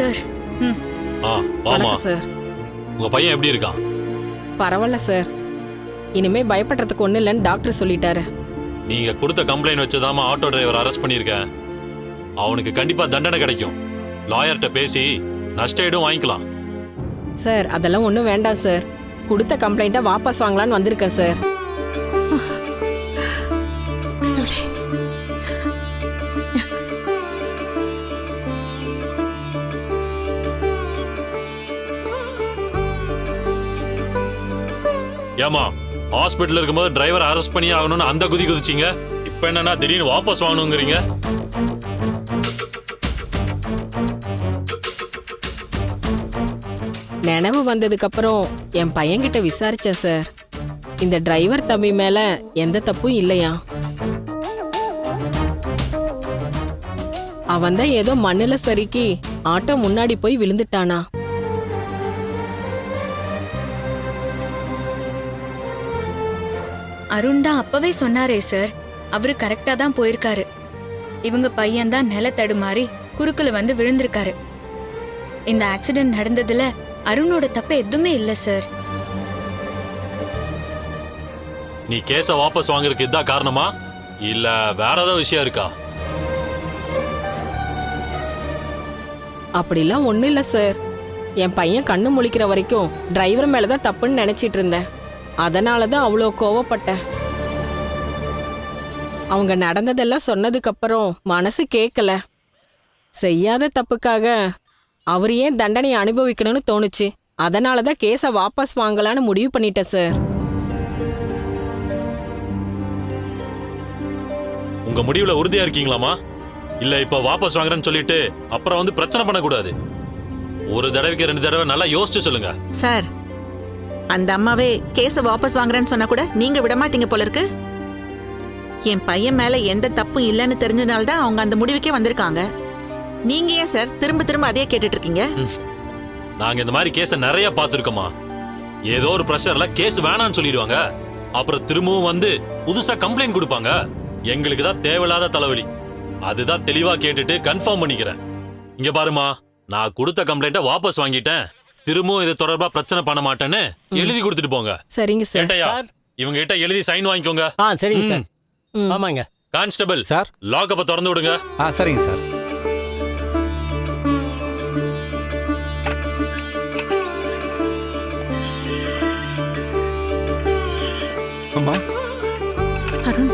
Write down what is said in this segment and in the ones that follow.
Sir. ம். வாமா. வணக்கம் சார். உங்க பையன் எப்படி இருக்கான்? பரவாயில்ல சார். இனிமே பயப்படுறதுக்கு ஒண்ணு இல்லைன்னு டாக்டர் சொல்லிட்டாரு. நீங்க கொடுத்த கம்ப்ளைண்ட் வச்சதாமா ஆட்டோ டிரைவர் அரெஸ்ட் பண்ணிருக்கேன். அவனுக்கு கண்டிப்பா தண்டனை கிடைக்கும். லாயர்கிட்ட பேசி நஷ்டம் வாங்கிக்கலாம். சார் அதெல்லாம் ஒன்றும் வேண்டாம் சார். கொடுத்த கம்ப்ளைண்ட்டை வாபஸ் வாங்கலான்னு வந்திருக்கேன் சார். ஏமா ஹாஸ்பிட்டல் இருக்கும்போது டிரைவர் அரெஸ்ட் பண்ணி ஆகணும்னு அந்த குதி குதிச்சிங்க. இப்ப என்னன்னா திடீர்னு வாபஸ் வாங்கணுங்கிறீங்க. நினைவு வந்ததுக்கு அப்புறம் என் பையன்கிட்ட விசாரிச்சேன் சார். இந்த டிரைவர் தம்பி மேல எந்த தப்பும் இல்லையா. அவன் தான் ஏதோ மண்ணுல சறுக்கி ஆட்டோ முன்னாடி போய் விழுந்துட்டானா. அருண் தான் அப்பவே சொன்னாரே சார். அவரு கரெக்டா தான் போயிருக்காரு. இவங்க பையன் தான் நில தடுமாறி குறுக்குல வந்து விழுந்திருக்காரு. இந்த ஆக்சிடென்ட் நடந்ததுல அருணோட தப்பு எதுவுமே இல்ல சார். நீ கேஸ வாபஸ் வாங்குறதுக்கு இதான் காரணமா இல்ல வேற ஏதாவது விஷயம் இருக்கா? அப்படிலாம் ஒண்ணும் இல்ல சார். என் பையன் கண்ணு முழிக்கிற வரைக்கும் டிரைவர் மேலதான் தப்புன்னு நினைச்சிட்டு இருந்தேன். அதனாலதான் அவ்வளோ கோவப்பட்டேன். அவங்க நடந்ததெல்லாம் சொன்னதுக்கு அப்புறம் மனசு கேட்கல. செய்யாத தப்புக்காக அவர் ஏன் தண்டனை அனுபவிக்கணும்னு தோணுச்சு. அதனாலதான் கேஸ வாபஸ் வாங்கலான்னு முடிவு பண்ணிட்டேன் சார். உங்க முடிவுல உறுதியா இருக்கீங்களாமா? இல்ல இப்ப வாபஸ் வாங்குறேன்னு சொல்லிட்டு அப்புறம் வந்து பிரச்சனை பண்ணக்கூடாது. ஒரு தடவைக்கு 2 தடவை நல்லா யோசிச்சு சொல்லுங்க. சார், அந்த அம்மாவே கேஸ வாபஸ் வாங்குறேன்னு சொன்னா கூட நீங்க விட மாட்டீங்க போல இருக்கு. என் பையன் மேல எந்த தப்பும் இல்லைன்னு தெரிஞ்சனால்தான் அவங்க அந்த முடிவுக்கே வந்திருக்காங்க. நீங்க ஏன் சார் திரும்ப திரும்ப அதே கேட்டுட்டு இருக்கீங்க? நாங்க இந்த மாதிரி கேஸ நிறைய பாத்துருக்கோமா. ஏதோ ஒரு பிரஷர்ல கேஸ் வேணான்னு சொல்லிடுவாங்க. அப்புறம் திரும்பவும் வந்து புதுசா கம்ப்ளைண்ட் கொடுப்பாங்க. எங்களுக்கு தான் தேவையில்லாத தலைவலி. அதுதான் தெளிவா கேட்டுட்டு கன்ஃபார்ம் பண்ணிக்கிறேன். இங்க பாருமா, நான் கொடுத்த கம்ப்ளைண்ட்டை வாபஸ் வாங்கிட்டேன். திரும்பவும் இது தொடர்பா பிரச்சனை பண்ண மாட்டேன்னு எழுதி கொடுத்துட்டு போங்க. சரிங்க சார். ஏட்டையா, இவங்க கிட்ட எழுதி சைன் வாங்கிக்கோங்க. சரிங்க சார். ஆமாங்க. கான்ஸ்டபிள் சார், லாக்கப்ப திறந்து விடுங்க. சரிங்க சார். அம்மா, அருண்,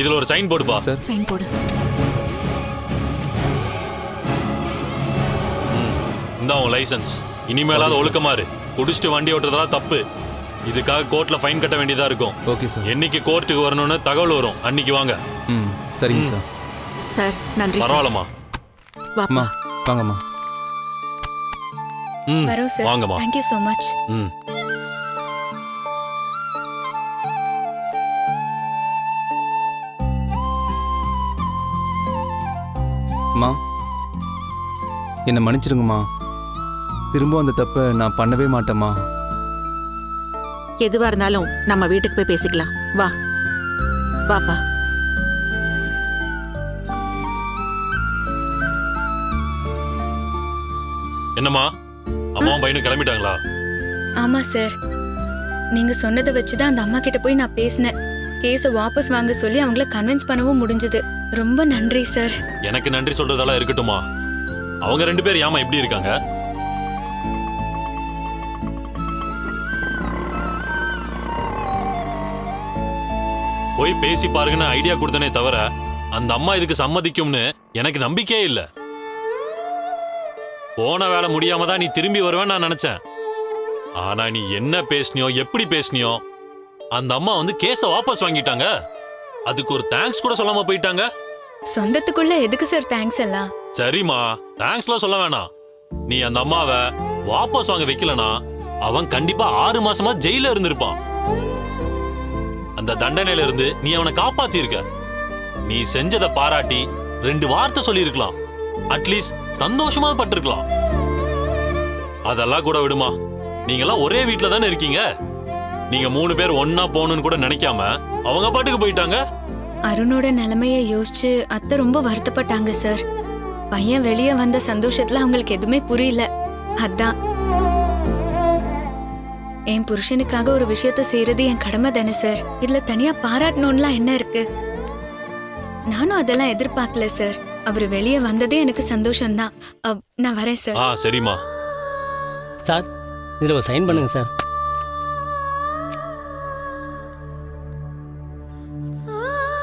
இதுல ஒரு சைன் போடுப்பா. சார். சைன் போடு. இந்த உன் லைசன்ஸ். இனிமேலாவது ஒழுக்கமா இரு. குடிச்சிட்டு வண்டி ஓட்டுறதெல்லாம் தப்பு. இதுக்காக கோர்ட்ல ஃபைன் கட்ட வேண்டியதா இருக்கும். Okay sir. என்னைக்கு கோர்ட்டுக்கு வரணும்னு தகவல் வரும், அன்னைக்கு வாங்க. சரிங்க சார். சார், நன்றி சார். பரவாயில்லம்மா. அம்மா, வாங்கம்மா. வரோம் சார். வாங்கம்மா. Thank you so much. அம்மா, என்னை மன்னிச்சிடுங்கம்மா. திரும்ப அந்த தப்பை நான் பண்ணவே மாட்டேம்மா. எதுவா இருந்தாலும் நம்ம வீட்டுக்கு போய் பேசிக்கலாம். வா வாப்பா. என்னம்மா, அம்மாவும் பையனும் கிளம்பிட்டாங்களா? ஆமா சார். நீங்க சொன்னதை வச்சுதான் அந்த அம்மா கிட்ட போய் நான் பேசினேன். கேஸ வாபஸ் வாங்க சொல்லி அவங்கள கன்வின்ஸ் பண்ணவும் முடிஞ்சது. ரொம்ப நன்றி சார். எனக்கு நன்றி சொல்றதெல்லாம் இருக்கட்டுமா. அவங்க 2 பேர் ஏமா இப்படி இருக்காங்க? போய் பேசி பாருங்கன்னு ஐடியா கொடுத்தனே தவிர அந்த அம்மா இதுக்கு சம்மதிக்கும்னு எனக்கு நம்பிக்கையே இல்ல. போன வேலை முடியாம தான் நீ திரும்பி வருவேன்னு நான் நினைச்சேன். ஆனா நீ என்ன பேசினியோ, எப்படி பேசினியோ, அந்த அம்மா வந்து கேஸ வாபஸ் வாங்கிட்டாங்க. அதுக்கு ஒரு தேங்க்ஸ் கூட சொல்லாம போயிட்டாங்க. சொந்தத்துக்குள்ள எதுக்கு சார் தேங்க்ஸ் எல்லாம்? சரிம்மா, தேங்க்ஸ்லாம் சொல்ல வேணாம். நீ அந்த அம்மாவை வாபஸ் வாங்க வைக்கலனா அவன் கண்டிப்பா 6 மாசமா ஜெயில இருந்திருப்பான். அந்த தண்டனையில இருந்து நீ அவனை காப்பாத்தி இருக்க. நீ செஞ்சதை பாராட்டி 2 வார்த்தை சொல்லியிருக்கலாம். அட்லீஸ்ட் சந்தோஷமா பட்டிருக்கலாம். அதெல்லாம் கூட விடுமா. நீங்கெல்லாம் ஒரே வீட்ல தானே இருக்கீங்க. நீங்க 3 பேர் ஒன்னா போகணும்னு கூட நினைக்காம அவங்க பாட்டுக்கு போயிட்டாங்க. அருணோட நிலைமைய யோசிச்சு அத்தை ரொம்ப வருத்தப்பட்டாங்க சார். பையன் வெளியே வந்த சந்தோஷத்துல அவங்களுக்கு எதுவுமே புரியல. அதான் என் புருஷனுக்காக ஒரு விஷயத்த செய்யறது என் கடமை தானே சார். இதுல தனியா பாராட்டணும்லாம் என்ன இருக்கு? நானும் அதெல்லாம் எதிர்பார்க்கல சார். அவரு வெளியே வந்ததே எனக்கு சந்தோஷம்தான். நான் வரேன் சார். சரிம்மா. சார் இதில் ஒரு சைன் பண்ணுங்க சார்.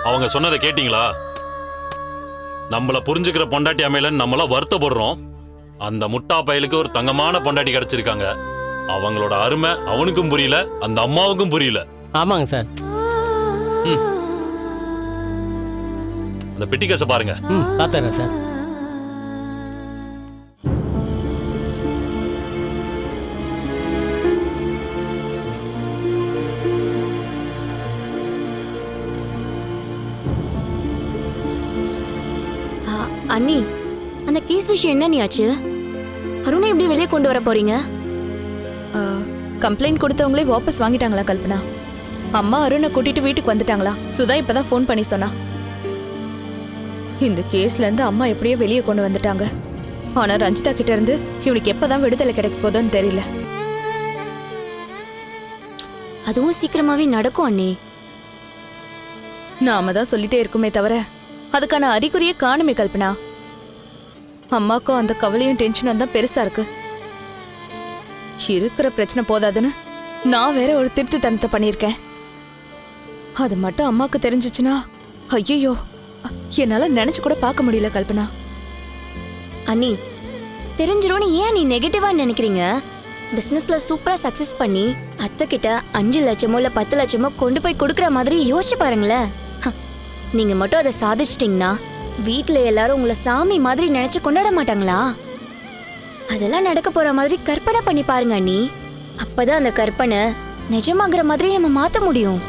அவங்க சொன்னதை கேட்டீங்களா? நம்மள புரிஞ்சுக்கிற பொண்டாட்டி அமையலன்னு நம்மளாம் வருத்தப்படுறோம். அந்த முட்டா பயலுக்கு ஒரு தங்கமான பொண்டாட்டி கிடைச்சிருக்காங்க. அவங்களோட அருமை அவனுக்கும் புரியல, அந்த அம்மாவுக்கும் புரியல. ஆமாங்க சார். அந்த பெட்டி கேஸை பாருங்க. பார்த்துறேன் சார். அண்ணி, அந்த கேஸ் விஷயம் என்ன நீ ஆச்சு? அருணை எப்படி வெளியே கொண்டு வர போறீங்க? கம்ப்ளைண்ட் கொடுத்தவங்களே வாபஸ் வாங்கிட்டாங்களா கல்பனா? அம்மா அருணை கூட்டிட்டு வீட்டுக்கு வந்துட்டாங்களா? சுதா இப்பதான் ஃபோன் பண்ணி சொன்னா. இந்த கேஸ்ல இருந்து அம்மா எப்படியோ வெளியே கொண்டு வந்துட்டாங்க. ஆனா ரஞ்சிதா கிட்ட இருந்து இவனுக்கு எப்பதான் விடுதலை கிடைக்க போதோன்னு தெரியல. அதுவும் சீக்கிரமாவே நடக்கும் அண்ணி. நாம தான் சொல்லிட்டே இருக்குமே தவிர அதுக்கான அறிகுறியே காணுமே கல்பனா. அம்மாக்கும் அந்த கவலையும் டென்ஷனும் தான் பெருசா இருக்கு. இருக்கிற பிரச்சனை போதாதுன்னு நான் வேற ஒரு திருட்டுத்தனத்தை பண்ணியிருக்கேன். அது மட்டும் அம்மாக்கு தெரிஞ்சிச்சுன்னா ஐயோ, என்னால நினைச்சு கூட பார்க்க முடியல கல்பனா. அண்ணி, தெரிஞ்சிரும்னு ஏன் நீ நெகட்டிவா நினைக்கிறீங்க? பிசினஸ்ல சூப்பரா சக்சஸ் பண்ணி அத்தை கிட்ட 5 லட்சமோ இல்ல 10 லட்சமோ கொண்டு போய் கொடுக்கற மாதிரி யோசிச்சு பாருங்களேன். நீங்க மட்டும் அதை சாதிச்சிட்டீங்கன்னா வீட்டுல எல்லாரும் உங்களை சாமி மாதிரி நினைச்சு கொண்டாட மாட்டாங்களா? அதெல்லாம் நடக்க போற மாதிரி கற்பனை பண்ணி பாருங்க அண்ணி. அப்பதான் அந்த கற்பனை நிஜமாகிற மாதிரி நம்ம மாத்த முடியும்.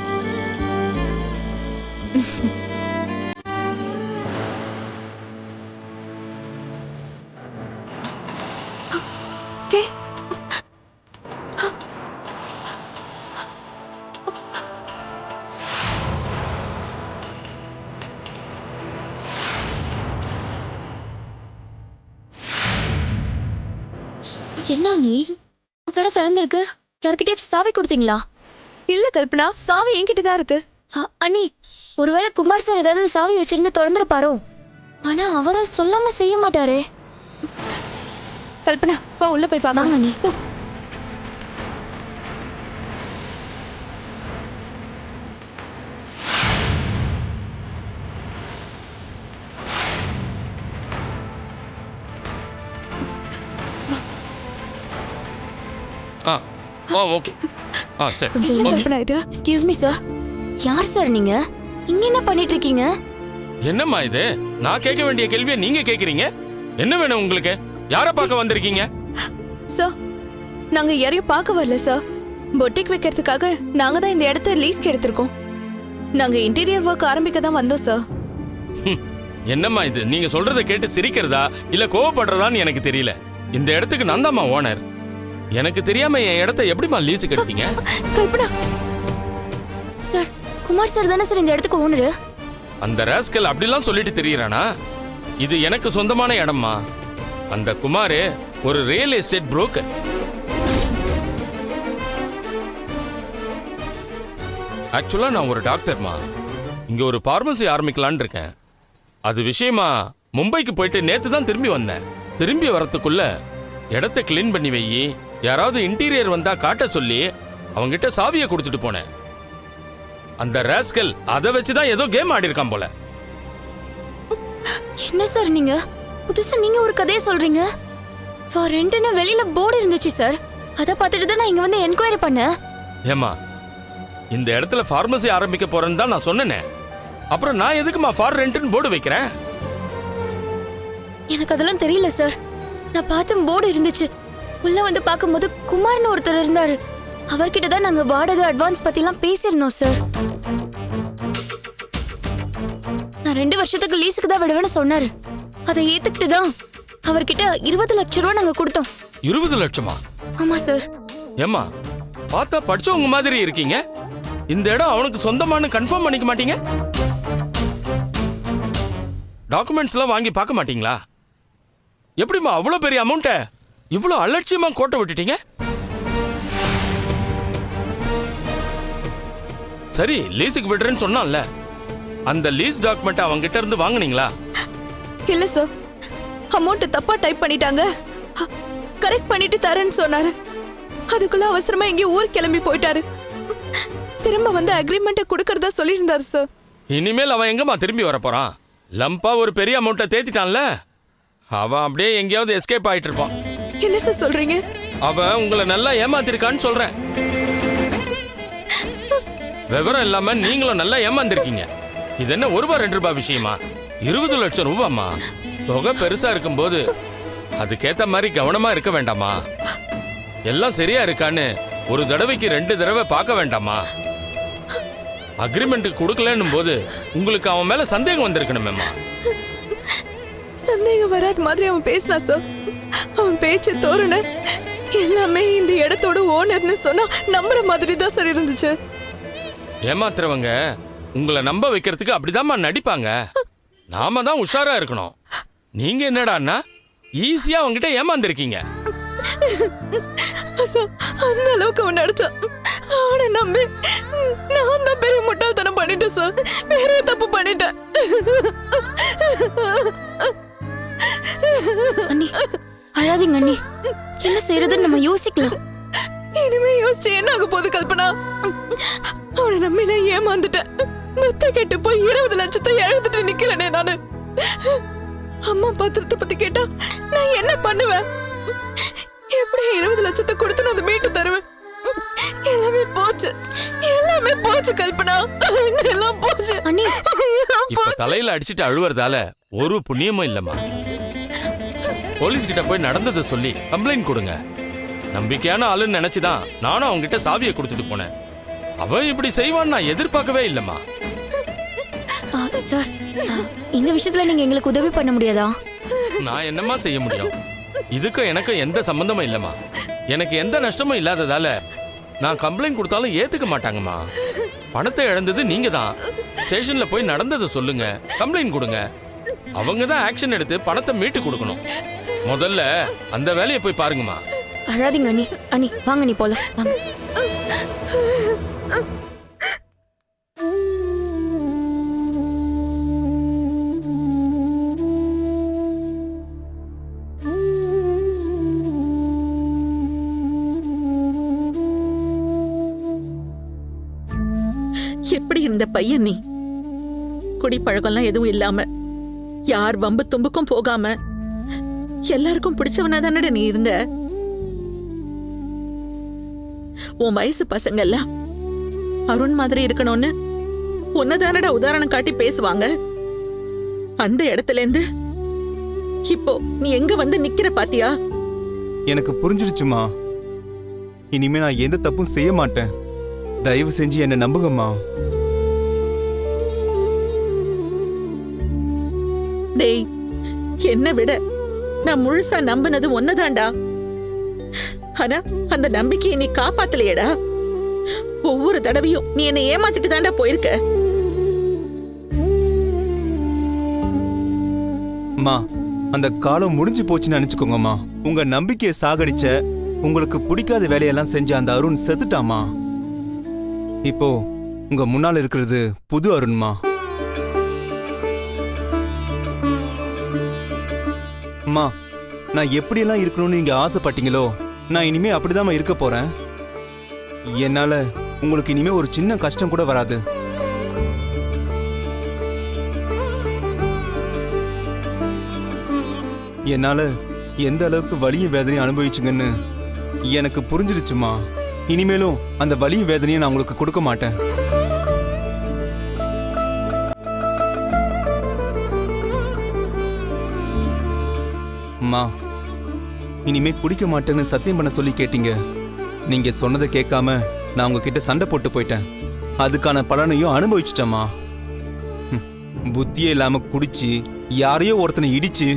என்ன நீ கடை திறந்திருக்கு? யார்கிட்டயாச்சும் சாவி கொடுத்தீங்களா? இல்ல கல்பனா, சாவி என்கிட்ட தான் இருக்கு. அண்ணி, ஒருவேளை குமார் சார் ஏதாவது சாவி வச்சிருந்து திறந்துருப்பாரோ? ஆனா அவரும் சொல்லாம செய்ய மாட்டாரே. கல்பனா வா உள்ள போய் பாக்கலாம். அண்ணி, ஓகே. சரி. கல்பனா இது எக்ஸ்கியூஸ் மீ சார். யார் சார் நீங்க? இங்க என்ன பண்ணிட்டு இருக்கீங்க? என்னம்மா இது? நான் கேட்க வேண்டிய கேள்வியை நீங்க கேக்குறீங்க. என்ன வேணும் உங்களுக்கு? யார பார்க்க வந்திருக்கீங்க? சார், நாங்க யாரையும் பார்க்க வரல சார். பொட்டிக் வைக்கிறதுக்காக நாங்க தான் இந்த இடத்த லீஸ்க்கு எடுத்திருக்கோம். நாங்க இன்டீரியர் ஒர்க் ஆரம்பிக்க தான் வந்தோம் சார். என்னம்மா இது? நீங்க சொல்றதை கேட்டு சிரிக்கிறதா இல்ல கோவப்படுறதான்னு எனக்கு தெரியல. இந்த இடத்துக்கு நான் தான்மா ஓனர். எனக்கு தெரியாம என் இடத்தை எப்படிமா லீஸுக்கு எடுத்தீங்க? கல்பனா சார், குமார் சார் தானே சார் இந்த இடத்துக்கு ஓனரு? அந்த ராஸ்கல் அப்படிலாம் சொல்லிட்டு தெரியறானா? இது எனக்கு சொந்தமான இடம்மா. அந்த குமார் ஒரு ரியல் எஸ்டேட் புரோக்கர். ஆக்சுவலா நான் ஒரு டாக்டர்மா. இங்க ஒரு பார்மசி ஆரம்பிக்கலான்னு இருக்கேன். அது விஷயமா மும்பைக்கு போயிட்டு நேத்து தான் திரும்பி வந்தேன். திரும்பி வரத்துக்குள்ள இடத்தை கிளீன் பண்ணி வை, யாராவது இன்டீரியர் வந்தா காட்ட சொல்லி அவங்கிட்ட சாவியை கொடுத்துட்டு போனேன். அந்த ராஸ்கல் அதை வச்சுதான் ஏதோ கேம் ஆடி இருக்கான் போல. என்ன சார் நீங்க புதுசா நீங்க ஒரு கதையை சொல்றீங்க? ஃபார் ரெண்ட்னு வெளியில போர்டு இருந்துச்சு சார். அத பார்த்துட்டு தான் நான் இங்க வந்து என்கொயரி பண்ணேன். ஏமா, இந்த இடத்துல பார்மசி ஆரம்பிக்க போறேன்னு தான் நான் சொன்னேனே. அப்புறம் நான் எதுக்குமா ஃபார் ரெண்ட்னு போர்டு வைக்கிறேன்? எனக்கு அதெல்லாம் தெரியல சார். நான் பார்த்த போர்டு இருந்துச்சு. உள்ள வந்து பார்க்கும்போது குமார்னு ஒருத்தர் இருந்தாரு. அவர்கிட்ட தான் நாங்க வாடகை அட்வான்ஸ் பத்திலாம் பேசியிருந்தோம் சார். நான் 2 வருஷத்துக்கு லீஸுக்கு தான் விடுவேன்னு சொன்னாரு. அதை ஏத்துக்கிட்டு தான் அவர்கிட்ட 20 லட்சம் ரூபா நாங்க கொடுத்தோம். 20 லட்சமா? ஆமா சார். ஏம்மா, பார்த்தா படிச்சவங்க மாதிரி இருக்கீங்க. இந்த இடம் அவனுக்கு சொந்தமானு கன்ஃபார்ம் பண்ணிக்க மாட்டீங்க? டாக்குமெண்ட்ஸ்லாம் வாங்கி பார்க்க மாட்டீங்களா? எப்படிம்மா அவ்வளோ பெரிய அமௌண்ட்டை இவ்வளோ அலட்சியமா கோட்டை விட்டுட்டீங்க? சரி, லீஸுக்கு விடுறேன்னு சொன்னான்ல, அந்த லீஸ் டாக்குமெண்ட் அவங்க கிட்ட இருந்து வாங்குனீங்களா? இல்ல சார், அமௌண்ட் தப்பா டைப் பண்ணிட்டாங்க. கரெக்ட் பண்ணிட்டு தரேன்னு சொன்னாரு. அதுக்குள்ள அவசரமா எங்க ஊர் கிளம்பி போயிட்டாரு. திரும்ப வந்து அக்ரிமெண்ட்டை கொடுக்கறதா சொல்லியிருந்தாரு சார். இனிமேல் அவன் எங்கம்மா திரும்பி வர போறான்? லம்பா ஒரு பெரிய அமௌண்ட்டை தேத்திட்டான்ல, அவன் அப்படியே எங்கேயாவது எஸ்கேப் ஆயிட்டு இருப்பான். என்ன சார் சொல்றீங்க? அவன் உங்களை நல்லா ஏமாத்திருக்கான்னு சொல்றேன். விவரம் இல்லாம நீங்களும் நல்லா ஏமாந்திருக்கீங்க. இது என்ன 1 ரூபா 2 ரூபாய் விஷயமா? 20 லட்சம் ரூபாமா? தொகை பெருசா இருக்கும்போது அதுக்கேத்த மாதிரி கவனமா இருக்க வேண்டாமா? எல்லாம் சரியா இருக்கான்னு ஒரு தடவைக்கு 2 தடவை பார்க்க வேண்டாமா? அக்ரிமெண்ட் கொடுக்கலன்னும் போது உங்களுக்கு அவன் மேல சந்தேகம் வந்திருக்கணுமேம்மா. சந்தேகம் வராத மாதிரி அவன் பேசினா சார். அவன் பேச்சு தோரணை எல்லாமே இந்த இடத்தோட ஓனர்னு சொன்னா நம்புற மாதிரி தான் சார் இருந்துச்சு. ஏமாத்துறவங்க உங்களை நம்ப வைக்கிறதுக்கு அப்படிதாம்மா நடிப்பாங்க. நாம தான் உஷாரா இருக்கணும். நீங்க என்னடான்னா ஈஸியா அவங்கிட்ட ஏமாந்துருக்கீங்க. அந்த அளவுக்கு அவன் நடிச்சான். அவனை நம்பி நான் தான் பெரிய முட்டாள்தனம் பண்ணிட்டேன் சார். வேற தப்பு பண்ணிட்டேன். அண்ணி அழாதீங்க அண்ணி. என்ன செய்யறதுன்னு நம்ம யோசிக்கலாம். இனிமே யோசிச்சு என்ன ஆக போகுது கல்பனா? அவனை நம்பி நான் ஏமாந்துட்டேன். மொத்த கெட்டு போய் 20 லட்சத்தை இழந்துட்டு நிக்கிறேனே நானு. அம்மா பத்திரத்தை பத்தி கேட்டா நான் என்ன பண்ணுவேன்? எப்படி 20 லட்சத்தை கொடுத்து நான் அதை மீட்டு தருவேன்? எல்லாமே போச்சு, எல்லாமே போச்சு கல்பனா, எல்லாம் போச்சு. அண்ணி இப்ப தலையில அடிச்சிட்டு அழுவுறதால ஒரு புண்ணியமும் இல்லம்மா. போலீஸ் கிட்ட போய் நடந்ததை சொல்லி கம்ப்ளைண்ட் கொடுங்க. நம்பிக்கையான ஆளுன்னு நினைச்சுதான் நானும் அவங்க கிட்ட சாவியை கொடுத்துட்டு போனேன். அவன் இப்படி செய்வான்னு நான் எதிர்பார்க்கவே இல்லம்மா. சார், இந்த விஷயத்துல நீங்க எங்களுக்கு உதவி பண்ண முடியாதா? நான் என்னம்மா செய்ய முடியும்? இதுக்கும் எனக்கும் எந்த சம்பந்தமும் இல்லம்மா. எனக்கு எந்த நஷ்டமும் இல்லாததால நான் கம்ப்ளைண்ட் கொடுத்தாலும் ஏத்துக்க மாட்டாங்கம்மா. பணத்தை இழந்தது நீங்க தான். ஸ்டேஷன்ல போய் நடந்ததை சொல்லுங்க, கம்ப்ளைண்ட் கொடுங்க. அவங்க தான் ஆக்ஷன் எடுத்து பணத்தை மீட்டு கொடுக்கணும். முதல்ல அந்த வேலையை போய் பாருங்கம்மா. அழாதீங்க அண்ணி. அண்ணி வாங்க, நீ போலாம் வாங்க. எப்படி இருந்த பையன் நீ? குடிப்பழக்கம்லாம் எதுவும் இல்லாம, யார் வம்பு தும்புக்கும் போகாம, எல்லாருக்கும் பிடிச்சவனா தானடா நீ இருந்த. உன் வயசு பசங்க எல்லாம் அருண் மாதிரி இருக்கணும்னு உன்னதானடா உதாரணம் காட்டி பேசுவாங்க. அந்த இடத்துல இருந்து இப்போ நீ எங்க வந்து நிக்கிற பாத்தியா? எனக்கு புரிஞ்சிடுச்சுமா. இனிமே நான் எந்த தப்பும் செய்ய மாட்டேன். தயவு செஞ்சு என்ன நம்புங்கம்மா. டேய், என்ன விட நான் முழுசா நம்பினது ஒன்னதாண்டா. ஆனா அந்த நம்பிக்கையை நீ காப்பாத்தலையடா. ஒவ்வொரு தடவையும் நீ என்னை ஏமாத்திட்டு தாண்டா போயிருக்க. அம்மா, அந்த காலம் முடிஞ்சு போச்சுன்னு நினைச்சுக்கோங்கம்மா. உங்க நம்பிக்கையை சாகடிச்ச, உங்களுக்கு பிடிக்காத வேலையெல்லாம் செஞ்ச அந்த அருண் செத்துட்டாமா. இப்போ உங்க முன்னால இருக்கிறது புது அருண்மா. அம்மா, நான் எப்படியெல்லாம் இருக்கணும்னு நீங்க ஆசைப்பட்டீங்களோ நான் இனிமே அப்படிதான் இருக்க போறேன். என்னால உங்களுக்கு இனிமே ஒரு சின்ன கஷ்டம் கூட வராது. என்னால எந்த அளவுக்கு வலியும் வேதனையும் அனுபவிச்சுங்கன்னு எனக்கு புரிஞ்சிருச்சுமா. இனிமேலும் அந்த வலியும் வேதனையை நான் உங்களுக்கு கொடுக்க மாட்டேன். அம்மா, இனிமே குடிக்க மாட்டேன்னு சத்தியம் பண்ண சொல்லி கேட்டீங்க. நீங்க சொன்னதை கேட்காம நான் உங்ககிட்ட சண்டை போட்டு போயிட்டேன். அதுக்கான பலனையும் அனுபவிச்சிட்டேம்மா. புத்தியே இல்லாம குடிச்சு யாரையோ ஒருத்தனை இடிச்சு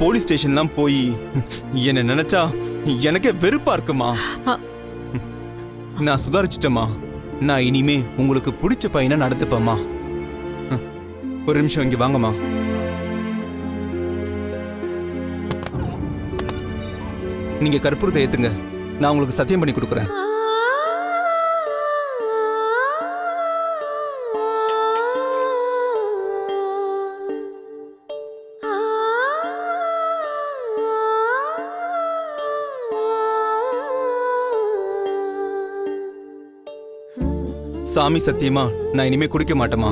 போலீஸ் ஸ்டேஷன்லாம் போய் என்ன நினைச்சா எனக்கே வெறுப்பா இருக்குமா. நான் சுதாரிச்சிட்டேம்மா. நான் இனிமே உங்களுக்கு பிடிச்ச பையனை நடத்துப்பேம்மா. ஒரு நிமிஷம் இங்க வாங்கம்மா. நீங்க கற்பூரத்தை ஏத்துங்க. நான் உங்களுக்கு சத்தியம் பண்ணி கொடுக்குறேன். சாமி சத்தியமா நான் இனிமே குடிக்க மாட்டேமா.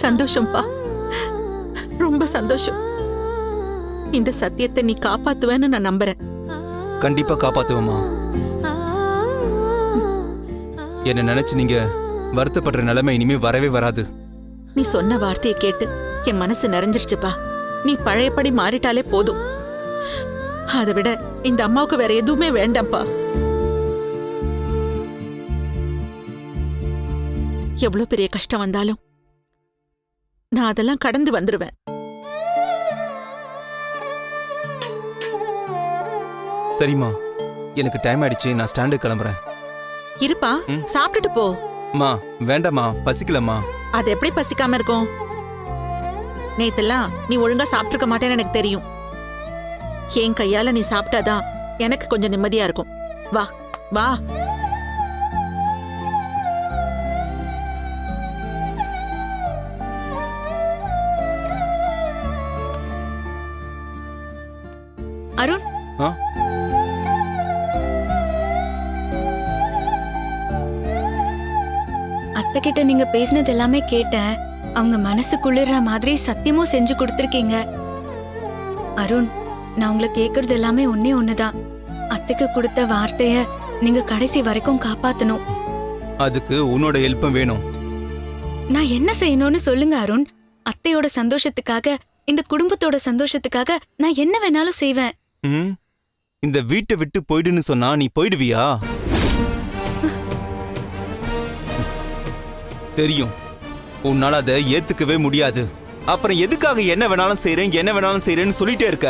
சந்தோஷம்ப்பா, ரொம்ப சந்தோஷம். இந்த சத்தியத்தை நீ காப்பாத்துவேன்னு நான் நம்புறேன். கண்டிப்பா காப்பாத்துவேம்மா. என்ன நினைச்சு நீங்க வருத்தப்படுற நிலைமை இனிமே வரவே வராது. நீ சொன்ன வார்த்தையை கேட்டு என் மனசு நிறைஞ்சிருச்சுப்பா. நீ பழையபடி மாறிட்டாலே போதும். அதை விட இந்த அம்மாவுக்கு வேற எதுவுமே வேண்டாம்ப்பா. எவ்வளவு பெரிய கஷ்டம் வந்தாலும் நான் அதெல்லாம் கடந்து வந்துருவேன். சரிம்மா, எனக்கு டைம் ஆயிடுச்சு. நான் ஸ்டாண்டு கிளம்புறேன். இருப்பா, சாப்பிட்டுட்டு போ. மா வேண்டாம்மா, பசிக்கலம்மா. அது எப்படி பசிக்காம இருக்கும்? நேத்தெல்லாம் நீ ஒழுங்கா சாப்பிட்டுருக்க மாட்டேன்னு எனக்கு தெரியும். என் கையால நீ சாப்பிட்டாதான் எனக்கு கொஞ்சம் நிம்மதியா இருக்கும். வா வா. அருண், அத்தை கிட்ட நீங்க பேசினது எல்லாமே கேட்டேன். அவங்க மனசு குளிர்ற மாதிரி சத்தியமும் செஞ்சு கொடுத்துருக்கீங்க. அருண், நான் உங்களை கேக்குறது எல்லாமே ஒன்னே ஒண்ணுதான். அத்தைக்கு கொடுத்த வார்த்தைய நீங்க கடைசி வரைக்கும் காப்பாத்தணும். அதுக்கு உன்னோட ஹெல்ப்பும் வேணும். நான் என்ன செய்யணும்னு சொல்லுங்க அருண். அத்தையோட சந்தோஷத்துக்காக, இந்த குடும்பத்தோட சந்தோஷத்துக்காக நான் என்ன வேணாலும் செய்வேன். இந்த வீட்டை விட்டு போயிடுன்னு சொன்னா நீ போயிடுவியா? தெரியும், உன்னால அதை ஏத்துக்கவே முடியாது. அப்புறம் எதுக்காக என்ன வேணாலும் செய்றேன்னு சொல்லிட்டே இருக்க?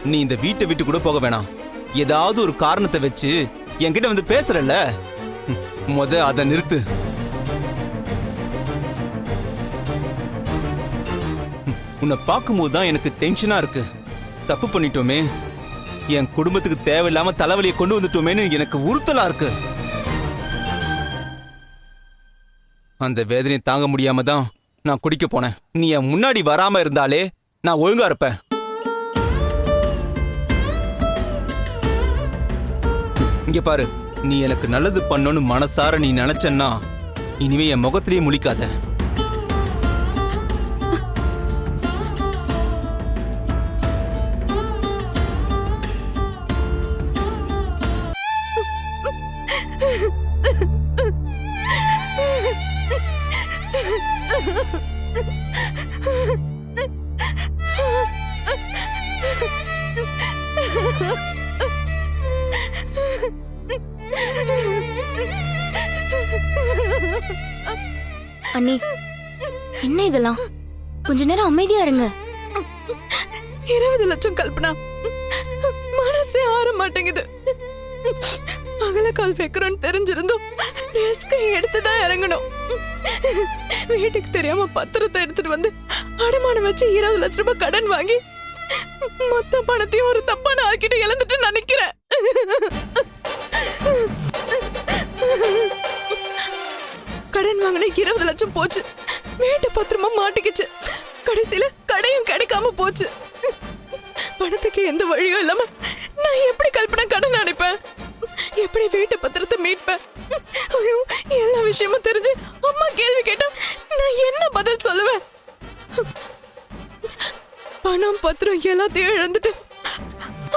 நீ இந்த வீட்டை விட்டு கூட போக வேணாம். ஏதாவது ஒரு காரணத்தை வச்சு என்கிட்ட வந்து பேசுறல்ல, அதை நிறுத்து. உன்னை பார்க்கும்போது தான் எனக்கு டென்ஷனா இருக்கு. தப்பு பண்ணிட்டோமே, என் குடும்பத்துக்கு தேவையில்லாம தலைவலியை கொண்டு வந்துட்டோமேன்னு எனக்கு உறுத்தலா இருக்கு. அந்த வேதனையை தாங்க முடியாம தான் நான் குடிக்க போனேன். நீ என் முன்னாடி வராம இருந்தாலே நான் ஒழுங்கா இருப்பேன். இங்க பாரு, நீ எனக்கு நல்லது பண்ணணும்னு மனசார நீ நினைச்சன்னா இனிமே என் முகத்திலேயே முழிக்காத. அண்ணி, என்ன இதெல்லாம்? கொஞ்ச நேரம் அமைதியா இருங்க. 20 லட்சம் கல்பனா, மனசே ஆற மாட்டேங்குது. அகலக்கால் வைக்கிறோன்னு தெரிஞ்சிருந்தோம் ரிஸ்க் எடுத்துதான் இறங்கணும். வீட்டுக்கு தெரியாம பத்திரத்தை எடுத்துட்டு வந்து அடமானம் வச்சு 20 லட்சம் ரூபாய் கடன் வாங்கி மொத்த பணத்தையும் ஒரு தப்பான ஆக்கிட்டு இழந்துட்டு நினைக்கிறேன். கடன் வாங்கின 20 லட்சம் போச்சு. வீட்டு பத்திரமா மாட்டிக்கிச்சு. கடைசியில கடையும் கிடைக்காம போச்சு. பணத்துக்கு எந்த வழியும் இல்லாம நான் எப்படி கல்பனா கடன் அடைப்பேன்? எப்படி வீட்டு பத்திரத்தை மீட்பேன்? ஐயோ, எல்லா விஷயமும் தெரிஞ்சு அம்மா கேள்வி கேட்டா நான் என்ன பதில் சொல்லுவேன்? பணம் பத்திரம் எல்லாத்தையும் இழந்துட்டு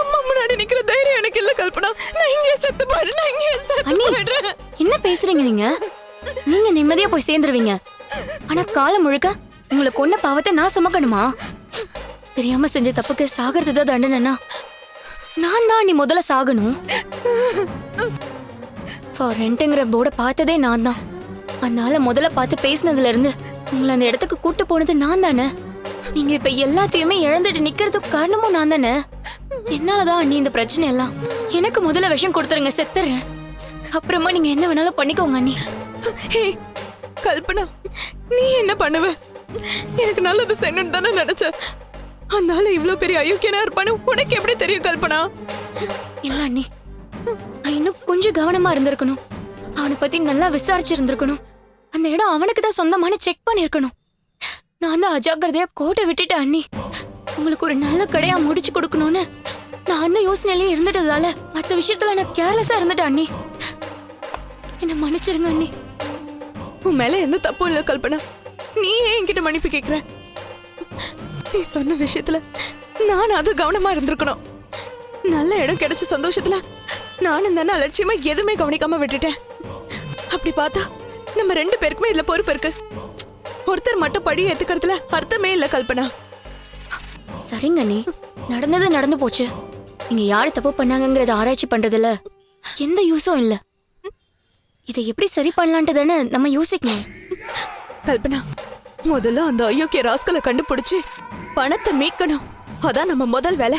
அம்மா முன்னாடி நிக்கிற தைரியம் எனக்கு இல்ல கல்பனா. நான் இங்கே செத்து போயிடுறேன். என்ன பேசுறீங்க நீங்க? நீங்க நிம்மதியா போய் சேர்ந்துருவீங்க. ஆனா காலம் முழுக்க உங்களை கொன்ன பாவத்தை நான் சுமக்கணுமா? தெரியாம செஞ்ச தப்புக்கு சாகிறது தான் தண்டனைனா நான் தான் நீ முதல்ல சாகணும். ஃபார் ரெண்ட்டுங்கிற போர்டை பார்த்ததே நான் தான். அதனால முதல்ல பார்த்து பேசினதுல இருந்து உங்களை அந்த இடத்துக்கு கூட்டு போனது நான் தானே. நீங்க இப்ப எல்லாத்தையுமே இழந்துட்டு நிக்கிறதுக்கு காரணமும் நான் தானே. என்னாலதான் நீ இந்த பிரச்சனை எல்லாம். எனக்கு முதல்ல விஷம் கொடுத்துருங்க, செத்துறேன். அப்புறமா நீங்க என்ன வேணாலும் பண்ணிக்கோங்க அண்ணி. ஹே கல்பனா, நீ என்ன பண்ணுவ? எனக்கு நல்லது செய்யணும்னு தானே நினைச்ச. அதனால இவ்வளவு பெரிய அயோக்கியனா இருப்பான்னு உனக்கு எப்படி தெரியும் கல்பனா? இல்ல அண்ணி, நான் இன்னும் கொஞ்சம் கவனமா இருந்திருக்கணும். அவனை பத்தி நல்லா விசாரிச்சிருந்திருக்கணும். அந்த இடம் அவனுக்கு தான் சொந்தமான செக் பண்ணிருக்கணும். நான் தான் அஜாக்கிரதையா கோட்டை விட்டுட்டேன் அண்ணி. உங்களுக்கு ஒரு நல்ல கடையா முடிச்சு கொடுக்கணும்னு நான் அந்த யோசனையிலேயே இருந்துட்டதால மற்ற விஷயத்துல நான் கேர்லெஸ்ஸா இருந்துட்டேன் அண்ணி. என்ன மன்னிச்சிருங்க அண்ணி. உன் மேல எந்த தப்பும் இல்ல கல்பனா. நீ ஏன் என்கிட்ட மன்னிப்பு கேக்குற? நீ சொன்ன விஷயத்துல நான் அது கவனமா இருந்திருக்கணும். நல்ல இடம் கிடைச்ச சந்தோஷத்துல நானும் தானே அலட்சியமா எதுவுமே கவனிக்காம விட்டுட்டேன். அப்படி பார்த்தா நம்ம 2 பேருக்குமே இதுல பொறுப்பு இருக்கு. ஒருத்தர் மட்டும் பழி ஏத்துக்கிறதுல அர்த்தமே இல்ல கல்பனா. சரிங்க அண்ணி, நடந்தது நடந்து போச்சு. நீங்க யாரு தப்பு பண்ணாங்கங்கறத ஆராய்ச்சி பண்றதுல எந்த யூஸும் இல்ல. இதை எப்படி சரி பண்ணலான்ட்டு தானே நம்ம யோசிக்கணும். கல்பனா, முதல்ல அந்த அயோக்கிய ராஸ்கலை கண்டுபிடிச்சு பணத்தை மீட்கணும். அதான் நம்ம முதல் வேலை.